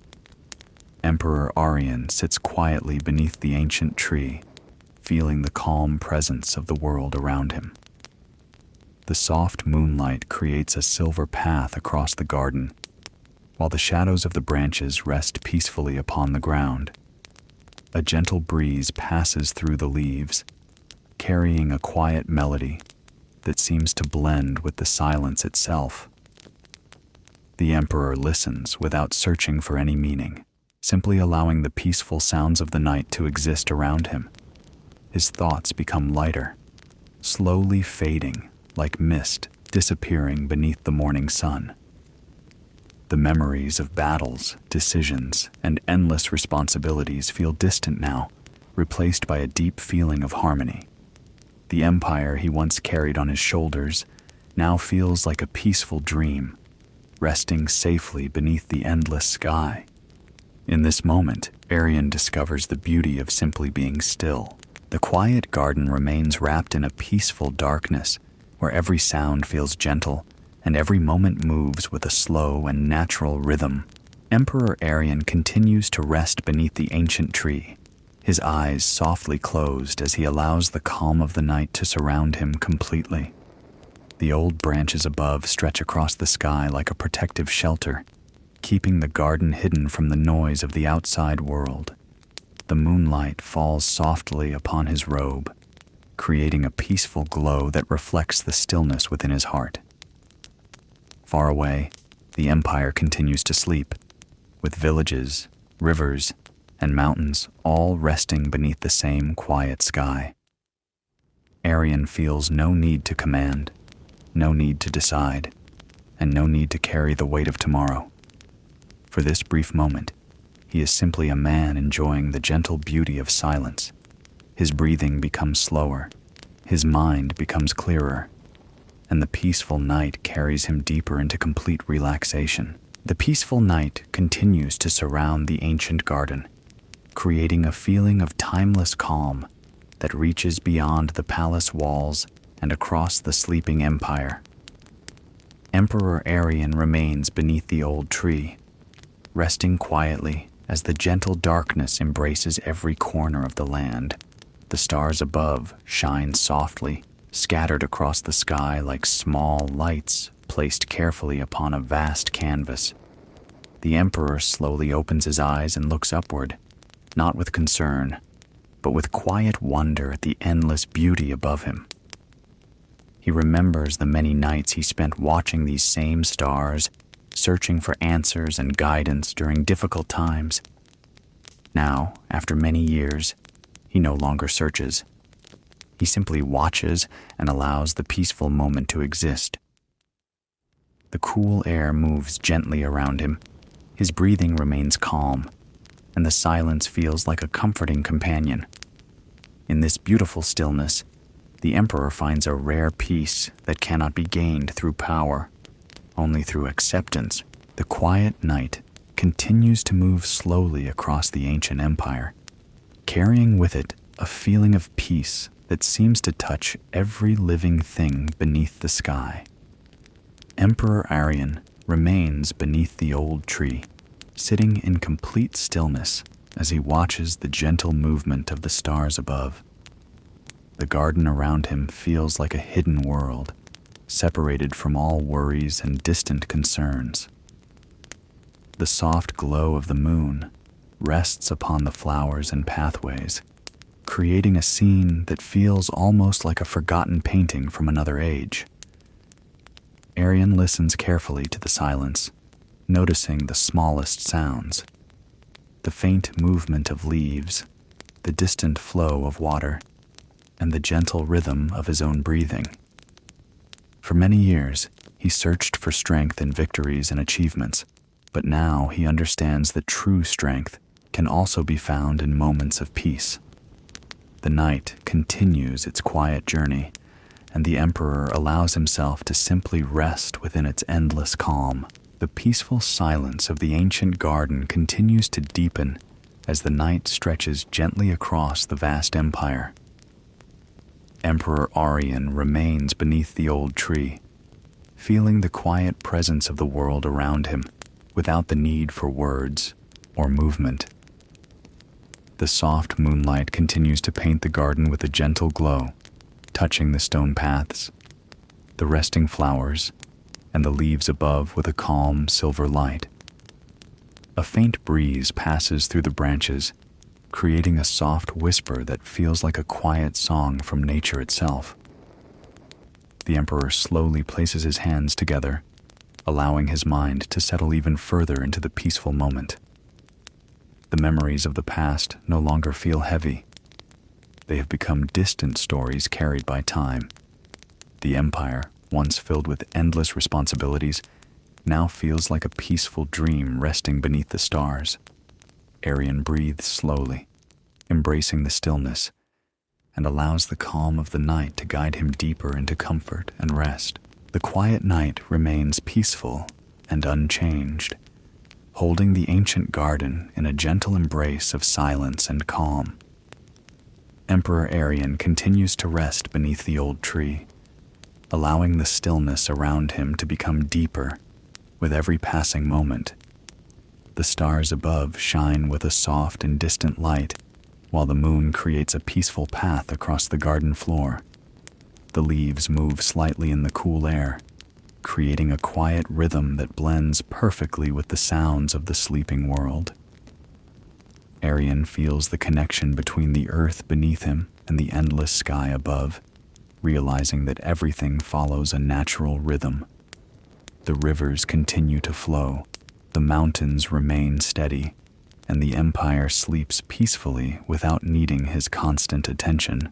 Emperor Arian sits quietly beneath the ancient tree, feeling the calm presence of the world around him. The soft moonlight creates a silver path across the garden, while the shadows of the branches rest peacefully upon the ground. A gentle breeze passes through the leaves, carrying a quiet melody that seems to blend with the silence itself. The emperor listens without searching for any meaning, simply allowing the peaceful sounds of the night to exist around him. His thoughts become lighter, slowly fading like mist disappearing beneath the morning sun. The memories of battles, decisions, and endless responsibilities feel distant now, replaced by a deep feeling of harmony. The empire he once carried on his shoulders now feels like a peaceful dream, resting safely beneath the endless sky. In this moment, Arian discovers the beauty of simply being still. The quiet garden remains wrapped in a peaceful darkness, where every sound feels gentle and every moment moves with a slow and natural rhythm. Emperor Arian continues to rest beneath the ancient tree, his eyes softly closed as he allows the calm of the night to surround him completely. The old branches above stretch across the sky like a protective shelter, keeping the garden hidden from the noise of the outside world. The moonlight falls softly upon his robe, creating a peaceful glow that reflects the stillness within his heart. Far away, the empire continues to sleep, with villages, rivers, and mountains all resting beneath the same quiet sky. Arian feels no need to command, no need to decide, and no need to carry the weight of tomorrow. For this brief moment, he is simply a man enjoying the gentle beauty of silence. His breathing becomes slower, his mind becomes clearer, and the peaceful night carries him deeper into complete relaxation. The peaceful night continues to surround the ancient garden, creating a feeling of timeless calm that reaches beyond the palace walls and across the sleeping empire. Emperor Arian remains beneath the old tree, resting quietly as the gentle darkness embraces every corner of the land. The stars above shine softly, scattered across the sky like small lights placed carefully upon a vast canvas. The emperor slowly opens his eyes and looks upward, not with concern, but with quiet wonder at the endless beauty above him. He remembers the many nights he spent watching these same stars, searching for answers and guidance during difficult times. Now, after many years, he no longer searches. He simply watches and allows the peaceful moment to exist. The cool air moves gently around him. His breathing remains calm, and the silence feels like a comforting companion. In this beautiful stillness, the emperor finds a rare peace that cannot be gained through power, only through acceptance. The quiet night continues to move slowly across the ancient empire, carrying with it a feeling of peace that seems to touch every living thing beneath the sky. Emperor Arian remains beneath the old tree, sitting in complete stillness as he watches the gentle movement of the stars above. The garden around him feels like a hidden world, separated from all worries and distant concerns. The soft glow of the moon rests upon the flowers and pathways, creating a scene that feels almost like a forgotten painting from another age. Arian listens carefully to the silence, noticing the smallest sounds: the faint movement of leaves, the distant flow of water, and the gentle rhythm of his own breathing. For many years, he searched for strength in victories and achievements, but now he understands that true strength can also be found in moments of peace. The night continues its quiet journey, and the Emperor allows himself to simply rest within its endless calm. The peaceful silence of the ancient garden continues to deepen as the night stretches gently across the vast empire. Emperor Arian remains beneath the old tree, feeling the quiet presence of the world around him without the need for words or movement. The soft moonlight continues to paint the garden with a gentle glow, touching the stone paths, the resting flowers, and the leaves above with a calm silver light. A faint breeze passes through the branches, creating a soft whisper that feels like a quiet song from nature itself. The Emperor slowly places his hands together, allowing his mind to settle even further into the peaceful moment. The memories of the past no longer feel heavy. They have become distant stories carried by time. The empire, once filled with endless responsibilities, now feels like a peaceful dream resting beneath the stars. Arian breathes slowly, embracing the stillness, and allows the calm of the night to guide him deeper into comfort and rest. The quiet night remains peaceful and unchanged, holding the ancient garden in a gentle embrace of silence and calm. Emperor Arian continues to rest beneath the old tree, allowing the stillness around him to become deeper with every passing moment. The stars above shine with a soft and distant light, while the moon creates a peaceful path across the garden floor. The leaves move slightly in the cool air, creating a quiet rhythm that blends perfectly with the sounds of the sleeping world. Arian feels the connection between the earth beneath him and the endless sky above, realizing that everything follows a natural rhythm. The rivers continue to flow, the mountains remain steady, and the empire sleeps peacefully without needing his constant attention.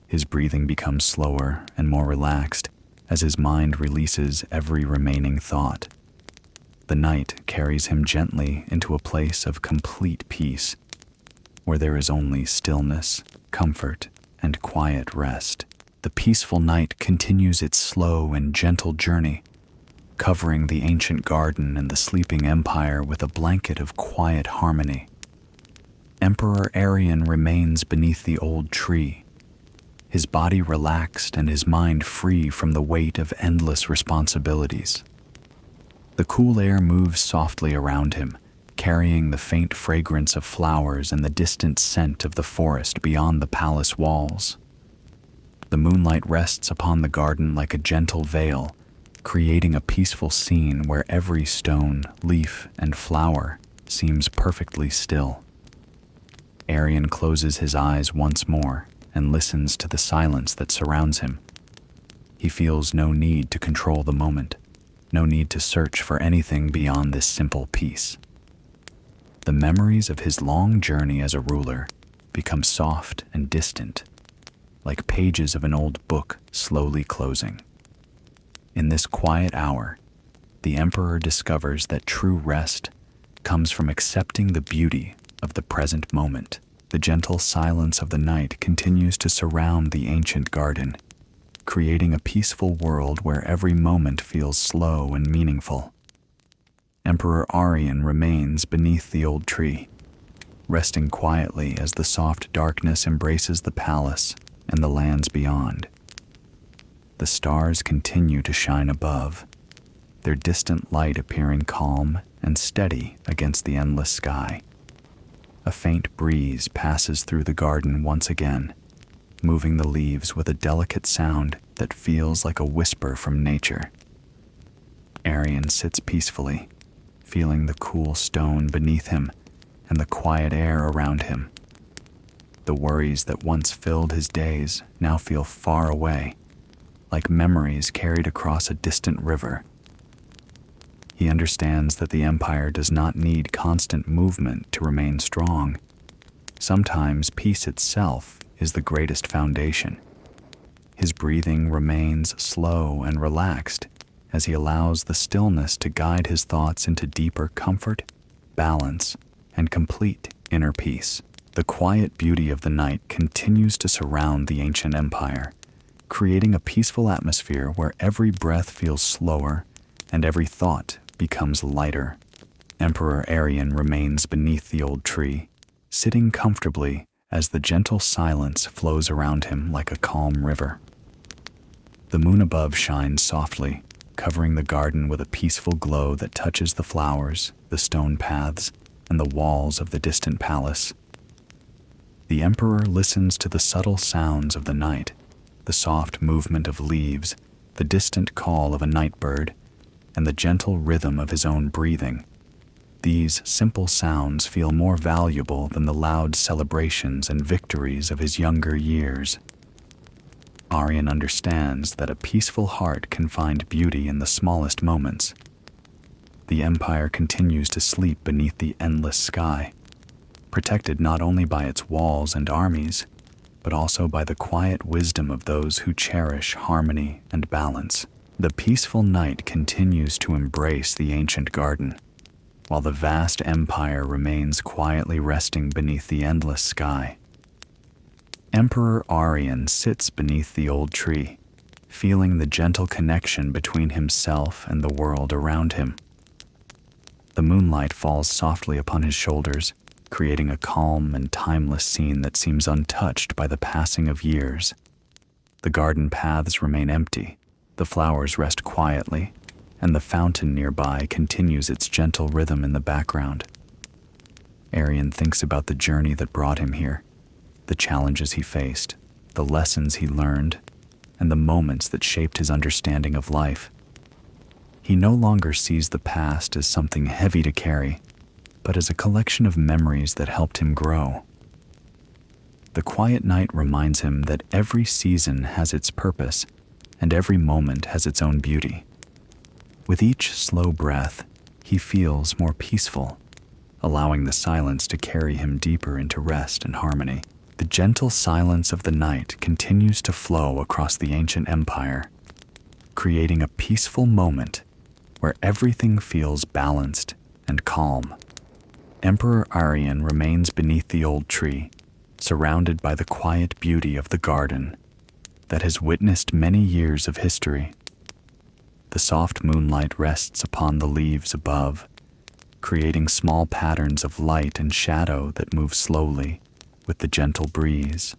His breathing becomes slower and more relaxed as his mind releases every remaining thought. The night carries him gently into a place of complete peace, where there is only stillness, comfort, and quiet rest. The peaceful night continues its slow and gentle journey, covering the ancient garden and the sleeping empire with a blanket of quiet harmony. Emperor Arian remains beneath the old tree, his body relaxed and his mind free from the weight of endless responsibilities. The cool air moves softly around him, carrying the faint fragrance of flowers and the distant scent of the forest beyond the palace walls. The moonlight rests upon the garden like a gentle veil, creating a peaceful scene where every stone, leaf, and flower seems perfectly still. Arian closes his eyes once more and listens to the silence that surrounds him. He feels no need to control the moment, no need to search for anything beyond this simple peace. The memories of his long journey as a ruler become soft and distant, like pages of an old book slowly closing. In this quiet hour, the Emperor discovers that true rest comes from accepting the beauty of the present moment. The gentle silence of the night continues to surround the ancient garden, creating a peaceful world where every moment feels slow and meaningful. Emperor Arian remains beneath the old tree, resting quietly as the soft darkness embraces the palace and the lands beyond. The stars continue to shine above, their distant light appearing calm and steady against the endless sky. A faint breeze passes through the garden once again, moving the leaves with a delicate sound that feels like a whisper from nature. Arian sits peacefully, feeling the cool stone beneath him and the quiet air around him. The worries that once filled his days now feel far away, like memories carried across a distant river. He understands that the empire does not need constant movement to remain strong. Sometimes peace itself is the greatest foundation. His breathing remains slow and relaxed as he allows the stillness to guide his thoughts into deeper comfort, balance, and complete inner peace. The quiet beauty of the night continues to surround the ancient empire, creating a peaceful atmosphere where every breath feels slower and every thought becomes lighter. Emperor Arian remains beneath the old tree, sitting comfortably as the gentle silence flows around him like a calm river. The moon above shines softly, covering the garden with a peaceful glow that touches the flowers, the stone paths, and the walls of the distant palace. The emperor listens to the subtle sounds of the night, the soft movement of leaves, the distant call of a night bird, and the gentle rhythm of his own breathing. These simple sounds feel more valuable than the loud celebrations and victories of his younger years. Arian understands that a peaceful heart can find beauty in the smallest moments. The empire continues to sleep beneath the endless sky, protected not only by its walls and armies, but also by the quiet wisdom of those who cherish harmony and balance. The peaceful night continues to embrace the ancient garden, while the vast empire remains quietly resting beneath the endless sky. Emperor Arian sits beneath the old tree, feeling the gentle connection between himself and the world around him. The moonlight falls softly upon his shoulders, creating a calm and timeless scene that seems untouched by the passing of years. The garden paths remain empty, the flowers rest quietly, and the fountain nearby continues its gentle rhythm in the background. Arian thinks about the journey that brought him here, the challenges he faced, the lessons he learned, and the moments that shaped his understanding of life. He no longer sees the past as something heavy to carry, but as a collection of memories that helped him grow. The quiet night reminds him that every season has its purpose, and every moment has its own beauty. With each slow breath, he feels more peaceful, allowing the silence to carry him deeper into rest and harmony. The gentle silence of the night continues to flow across the ancient empire, creating a peaceful moment where everything feels balanced and calm. Emperor Arian remains beneath the old tree, surrounded by the quiet beauty of the garden that has witnessed many years of history. The soft moonlight rests upon the leaves above, creating small patterns of light and shadow that move slowly with the gentle breeze.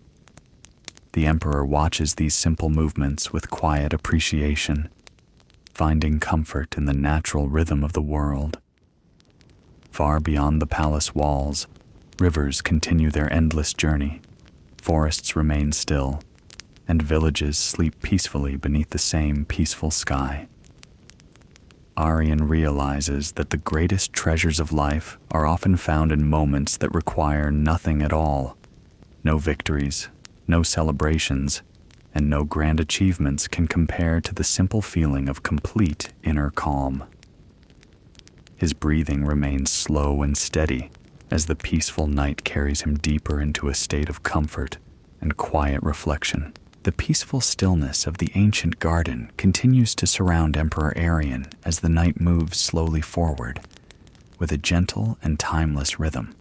The emperor watches these simple movements with quiet appreciation, finding comfort in the natural rhythm of the world. Far beyond the palace walls, rivers continue their endless journey, forests remain still, and villages sleep peacefully beneath the same peaceful sky. Arian realizes that the greatest treasures of life are often found in moments that require nothing at all. No victories, no celebrations, and no grand achievements can compare to the simple feeling of complete inner calm. His breathing remains slow and steady as the peaceful night carries him deeper into a state of comfort and quiet reflection. The peaceful stillness of the ancient garden continues to surround Emperor Arian as the night moves slowly forward, with a gentle and timeless rhythm.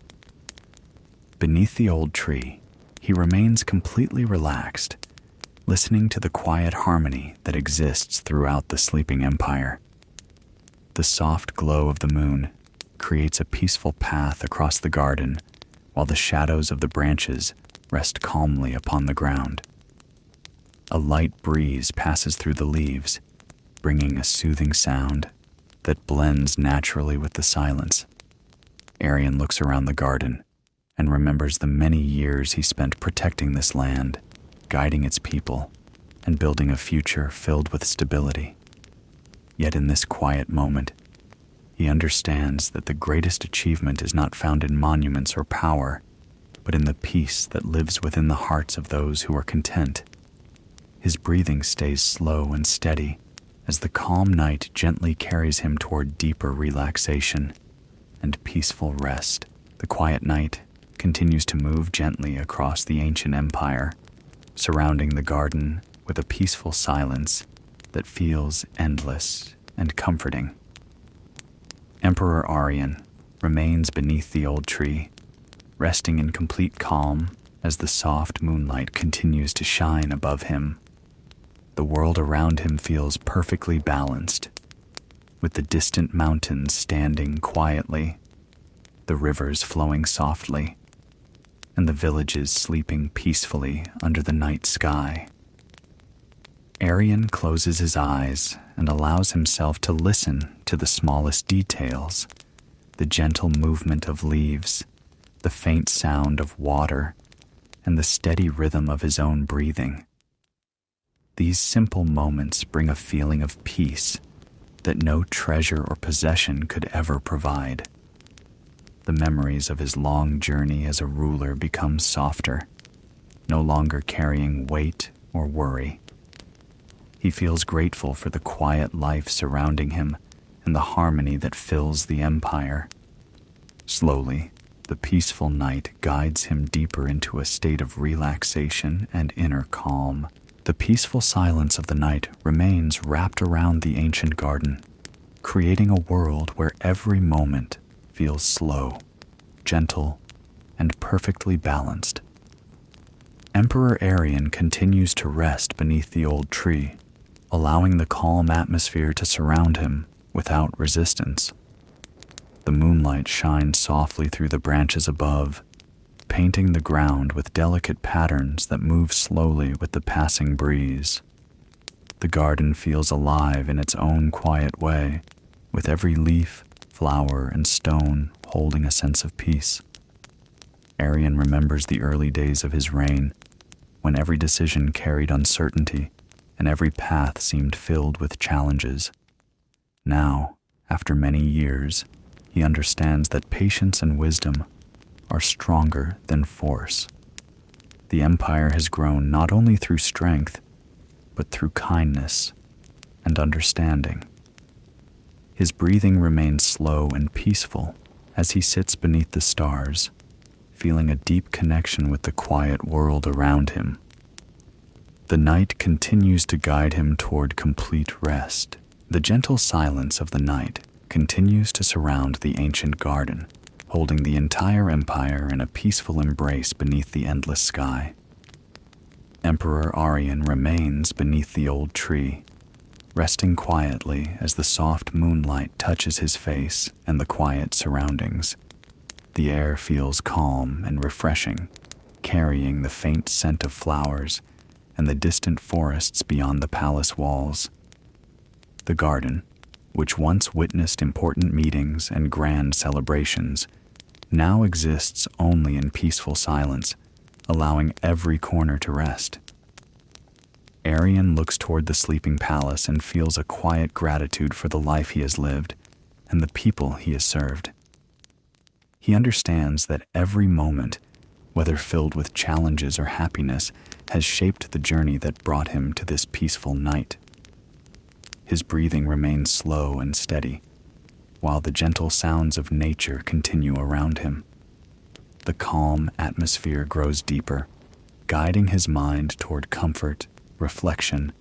Beneath the old tree, he remains completely relaxed, listening to the quiet harmony that exists throughout the sleeping empire. The soft glow of the moon creates a peaceful path across the garden, while the shadows of the branches rest calmly upon the ground. A light breeze passes through the leaves, bringing a soothing sound that blends naturally with the silence. Arian looks around the garden and remembers the many years he spent protecting this land, guiding its people, and building a future filled with stability. Yet in this quiet moment, he understands that the greatest achievement is not found in monuments or power, but in the peace that lives within the hearts of those who are content. His breathing stays slow and steady as the calm night gently carries him toward deeper relaxation and peaceful rest. The quiet night continues to move gently across the ancient empire, surrounding the garden with a peaceful silence that feels endless and comforting. Emperor Arian remains beneath the old tree, resting in complete calm as the soft moonlight continues to shine above him. The world around him feels perfectly balanced, with the distant mountains standing quietly, the rivers flowing softly, and the villages sleeping peacefully under the night sky. Arian closes his eyes and allows himself to listen to the smallest details, the gentle movement of leaves, the faint sound of water, and the steady rhythm of his own breathing. These simple moments bring a feeling of peace that no treasure or possession could ever provide. The memories of his long journey as a ruler become softer, no longer carrying weight or worry. He feels grateful for the quiet life surrounding him and the harmony that fills the empire. Slowly, the peaceful night guides him deeper into a state of relaxation and inner calm. The peaceful silence of the night remains wrapped around the ancient garden, creating a world where every moment feels slow, gentle, and perfectly balanced. Emperor Arian continues to rest beneath the old tree, allowing the calm atmosphere to surround him without resistance. The moonlight shines softly through the branches above, painting the ground with delicate patterns that move slowly with the passing breeze. The garden feels alive in its own quiet way, with every leaf, flower, and stone holding a sense of peace. Arian remembers the early days of his reign, when every decision carried uncertainty and every path seemed filled with challenges. Now, after many years, he understands that patience and wisdom are stronger than force. The empire has grown not only through strength, but through kindness and understanding. His breathing remains slow and peaceful as he sits beneath the stars, feeling a deep connection with the quiet world around him. The night continues to guide him toward complete rest. The gentle silence of the night continues to surround the ancient garden, holding the entire empire in a peaceful embrace beneath the endless sky. Emperor Arian remains beneath the old tree, resting quietly as the soft moonlight touches his face and the quiet surroundings. The air feels calm and refreshing, carrying the faint scent of flowers and the distant forests beyond the palace walls. The garden, which once witnessed important meetings and grand celebrations, now exists only in peaceful silence, allowing every corner to rest. Arian looks toward the sleeping palace and feels a quiet gratitude for the life he has lived and the people he has served. He understands that every moment, whether filled with challenges or happiness, has shaped the journey that brought him to this peaceful night. His breathing remains slow and steady, while the gentle sounds of nature continue around him. The calm atmosphere grows deeper, guiding his mind toward comfort, reflection,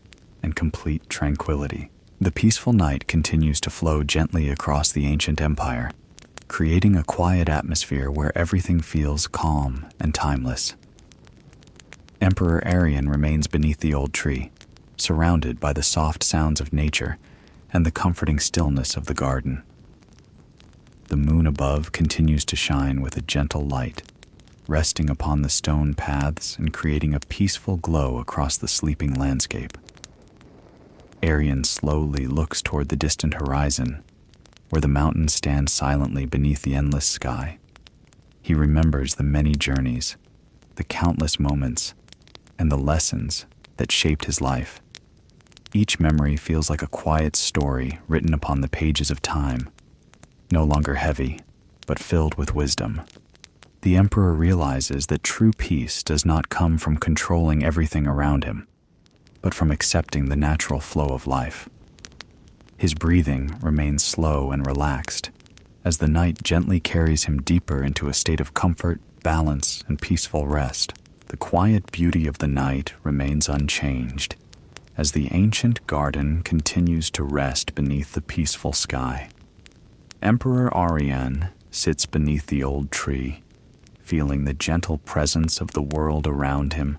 and complete tranquility. The peaceful night continues to flow gently across the ancient empire, creating a quiet atmosphere where everything feels calm and timeless. Emperor Arian remains beneath the old tree, surrounded by the soft sounds of nature and the comforting stillness of the garden. The moon above continues to shine with a gentle light, resting upon the stone paths and creating a peaceful glow across the sleeping landscape. Arian slowly looks toward the distant horizon, where the mountains stand silently beneath the endless sky. He remembers the many journeys, the countless moments, and the lessons that shaped his life. Each memory feels like a quiet story written upon the pages of time, no longer heavy, but filled with wisdom. The emperor realizes that true peace does not come from controlling everything around him, but from accepting the natural flow of life. His breathing remains slow and relaxed, as the night gently carries him deeper into a state of comfort balance, and peaceful rest, the quiet beauty of the night remains unchanged as the ancient garden continues to rest beneath the peaceful sky. Emperor Arian sits beneath the old tree, feeling the gentle presence of the world around him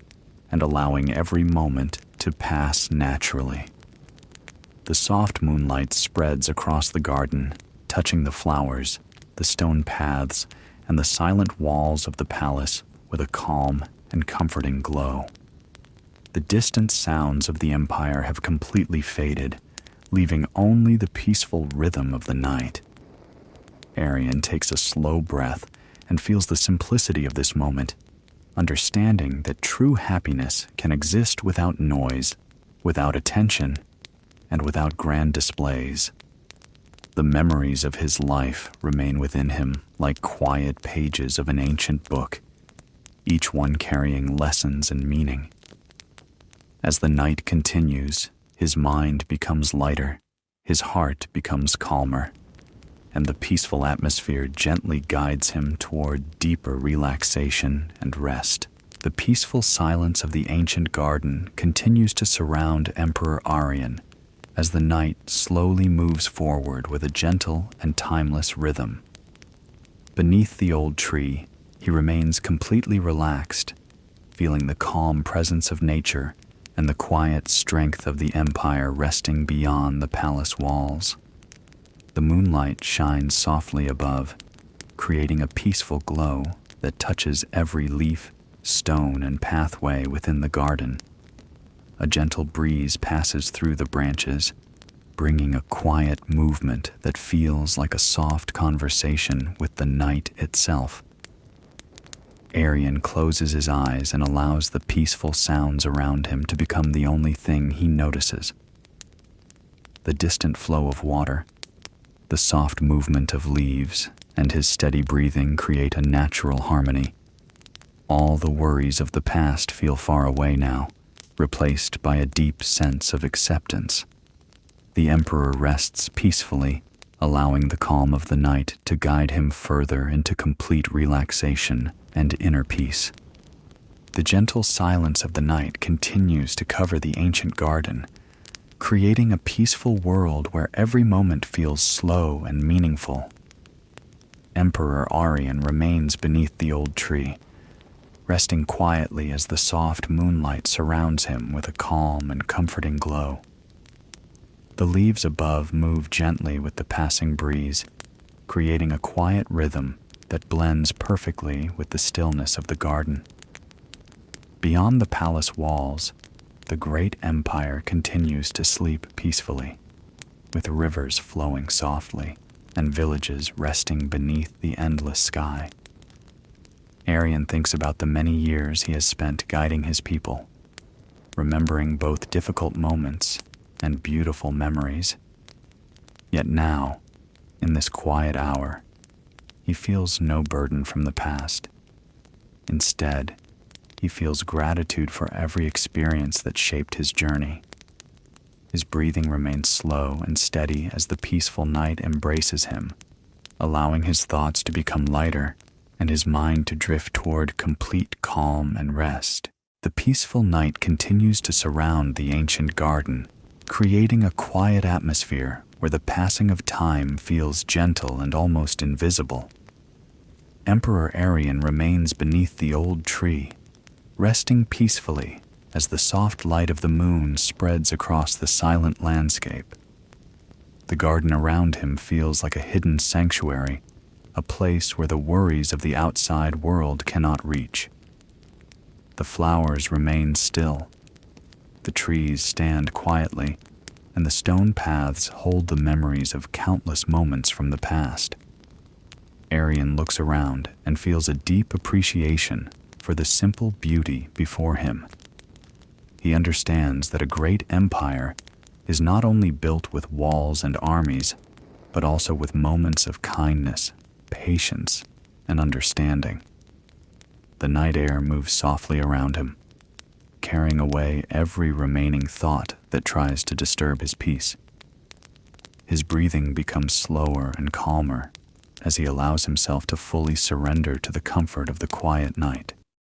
and allowing every moment to pass naturally. The soft moonlight spreads across the garden, touching the flowers, the stone paths, and the silent walls of the palace with a calm and comforting glow. The distant sounds of the empire have completely faded, leaving only the peaceful rhythm of the night. Arian takes a slow breath and feels the simplicity of this moment, understanding that true happiness can exist without noise, without attention, and without grand displays. The memories of his life remain within him like quiet pages of an ancient book, each one carrying lessons and meaning. As the night continues, his mind becomes lighter, his heart becomes calmer, and the peaceful atmosphere gently guides him toward deeper relaxation and rest. The peaceful silence of the ancient garden continues to surround Emperor Arian as the night slowly moves forward with a gentle and timeless rhythm. Beneath the old tree, he remains completely relaxed, feeling the calm presence of nature and the quiet strength of the empire resting beyond the palace walls. The moonlight shines softly above, creating a peaceful glow that touches every leaf, stone, and pathway within the garden. A gentle breeze passes through the branches, bringing a quiet movement that feels like a soft conversation with the night itself. Arian closes his eyes and allows the peaceful sounds around him to become the only thing he notices. The distant flow of water, the soft movement of leaves, and his steady breathing create a natural harmony. All the worries of the past feel far away now, replaced by a deep sense of acceptance. The emperor rests peacefully, allowing the calm of the night to guide him further into complete relaxation and inner peace. The gentle silence of the night continues to cover the ancient garden, creating a peaceful world where every moment feels slow and meaningful. Emperor Arian remains beneath the old tree, resting quietly as the soft moonlight surrounds him with a calm and comforting glow. The leaves above move gently with the passing breeze, creating a quiet rhythm that blends perfectly with the stillness of the garden. Beyond the palace walls, the great empire continues to sleep peacefully, with rivers flowing softly and villages resting beneath the endless sky. Arian thinks about the many years he has spent guiding his people, remembering both difficult moments and beautiful memories. Yet now, in this quiet hour, he feels no burden from the past. Instead, he feels gratitude for every experience that shaped his journey. His breathing remains slow and steady as the peaceful night embraces him, allowing his thoughts to become lighter and his mind to drift toward complete calm and rest. The peaceful night continues to surround the ancient garden, creating a quiet atmosphere where the passing of time feels gentle and almost invisible. Emperor Arian remains beneath the old tree, resting peacefully as the soft light of the moon spreads across the silent landscape. The garden around him feels like a hidden sanctuary, a place where the worries of the outside world cannot reach. The flowers remain still, the trees stand quietly, and the stone paths hold the memories of countless moments from the past. Arian looks around and feels a deep appreciation for the simple beauty before him. He understands that a great empire is not only built with walls and armies, but also with moments of kindness, patience, and understanding. The night air moves softly around him, carrying away every remaining thought that tries to disturb his peace. His breathing becomes slower and calmer as he allows himself to fully surrender to the comfort of the quiet night.